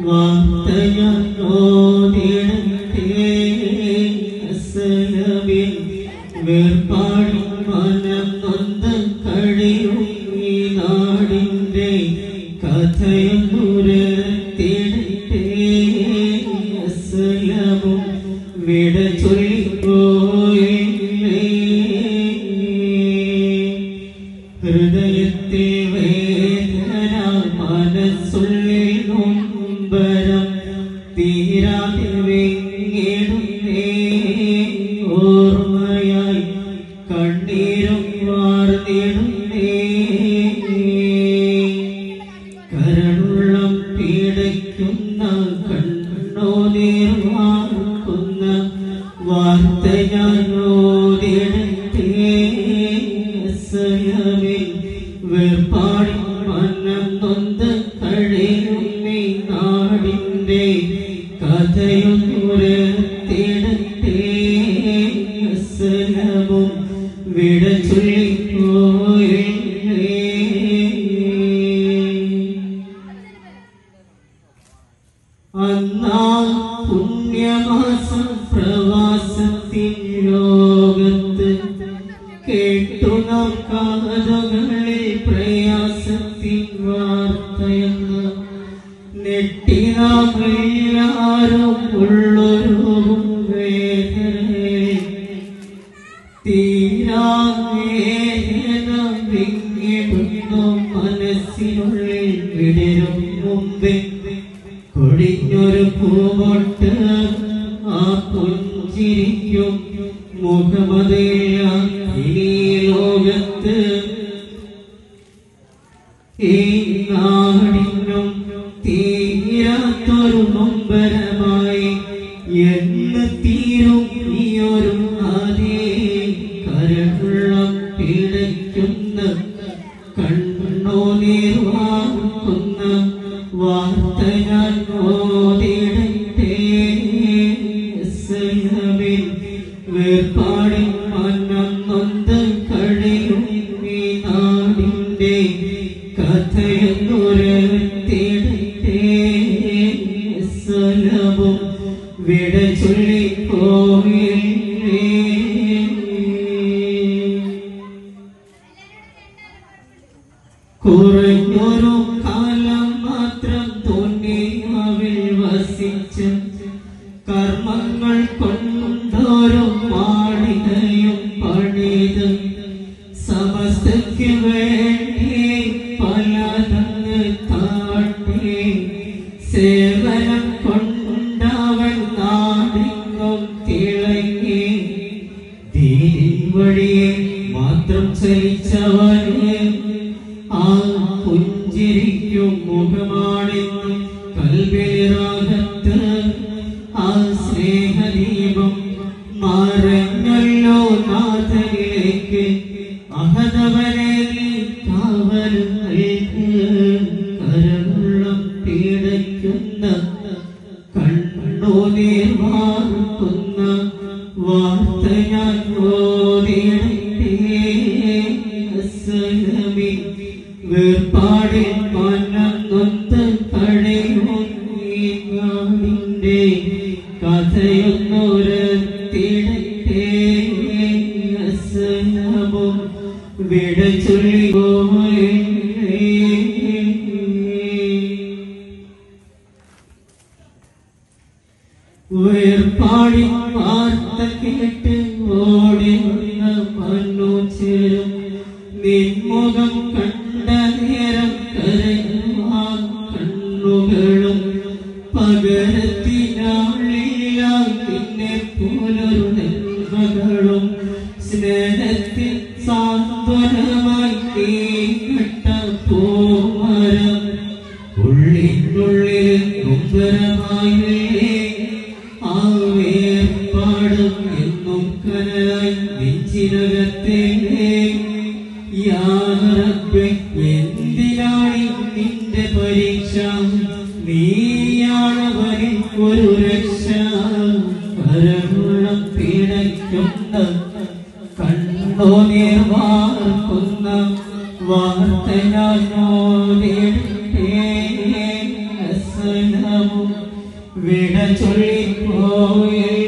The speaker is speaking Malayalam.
വാർത്തയാൽ ഓതിടട്ടെ. അസ്സലാമിൻ വേർപാടി മനം നൊന്ത കഴിയും ഈ നാടിൻ്റെ കഥയൊന്നുരത്തിടട്ടെ. അസ്സലാമും വിട ചൊല്ലിപ്പോയില്ലേ. ഹൃദയത്തിൽ വേദന മനസ്സുള്ളിൽ നൊമ്പരം തീരാതെ വെങ്ങിടുന്നേ. ഓർമ്മയായി കണ്ണീരും വാർന്നിടുന്നേ. കരളുള്ളം പീഡയ്ക്കുന്ന കണ്ണുനീർ വാർക്കുന്ന വാർത്ത ഞാൻ ഓതിടട്ടെ. അസ്സലാമിൻ വേർപാടി മനം നൊന്ത കഴിയും ഈ നാടിൻ്റെ കഥയൊന്നുരത്തിടട്ടെ. അസ്സലാമും വിട ചൊല്ലിപ്പോയില്ലേ. അന്നാ പുണ്യമാസം പ്രവാസത്തിൻ ലോകത്ത് കേട്ടു നാം കാതുകളിൽ പ്രയാസത്തിൻ വാർത്തയെന്ന്. നെട്ടി നാം എല്ലാരും ഉള്ളൊരുവും വേദനയിൽ തീരാവേദന വിങ്ങിടുന്നു മനസ്സിനുള്ളിൽ. വിടരും മുമ്പേ കൊടിഞ്ഞൊരു പൂമൊട്ട് ആ പുഞ്ചിരിക്കും മുഖമതേയ ഈ ലോകത്ത്. ഈ നാടിനും തീരാത്തൊരു നൊമ്പരമായി എന്ന് തീരും ഈയൊരു അതേ കരളുള്ളം പിടയ്ക്കുന്ന കണ്ണുനീർ വാർക്കുന്ന വാർത്ത ഞാൻ ഓതിടട്ടെ. അസ്സലാമിൻ വേർപാടി മനം നൊന്ത കഴിയും ഈ നാടിൻ്റെ കഥയൊന്നുരത്തിടട്ടെ. അസ്സലാമും വിട ചൊല്ലിപ്പോയില്ലേ. കുറഞ്ഞൊരു കാലം മാത്രം തോന്നിയാവിൽ വസിച്ച് കർമ്മങ്ങൾ കൊണ്ടോരോ മാളികയും പണിത് സമസ്തയ്ക്ക് വേണ്ടി പലതങ്ങ് താട്ടി സേവനം കൊണ്ടവൻ നാടിനും തിളങ്ങി. ദീനിൻ വഴിയെ മാത്രം ചലിച്ചവന് ആ പുഞ്ചിരിക്കും മുഖമാണെന്ന് കൽബിലിറാഹത്ത്. ആ സ്നേഹദീപം മറഞ്ഞല്ലോ നാഥനിലേക്ക്. അഹദവനെ കാവൽ നൽകി. കരളുള്ളം പീഡയ്ക്കുന്ന കണ്ണുനീർ വാർക്കുന്ന വാർത്ത ഞാൻ ഓതിടട്ടെ. അസ്സലാമിൻ വേർപാടി മനം നൊന്ത കഴിയും ഈ നാടിൻ്റെ കഥയൊന്നുരത്തിടട്ടെ. അസ്സലാമും വിട ചൊല്ലിപ്പോയില്ലേ. വേർപാടി വാർത്ത കേട്ട് ഓടി വന്ന മനോജരും നിൻമുഖം കണ്ട നേരം കരയുവാൻ കണ്ണുകളും പകരത്തിനാളില്ല നിന്നെ പോലൊരു നന്മകളും. സ്നേഹത്തിൽ സാന്ത്വനമായി കേട്ട പൂമരം ഉള്ളിനുള്ളിൽ നൊമ്പരമായില്ലേ. ആ വേർപാടും എന്നും കനലായി നെഞ്ചിനകത്തെ. യാ റബ്ബേ എന്തിനാണ് നിന്റെ പരീക്ഷ? നീയാണവനിക്കൊരു രക്ഷ. കരളുള്ളം പീഡയ്ക്കുന്ന കണ്ണുനീർ വാർക്കുന്ന വാർത്ത ഞാൻ ഓതിടട്ടെ. വിട ചൊല്ലിപ്പോയേ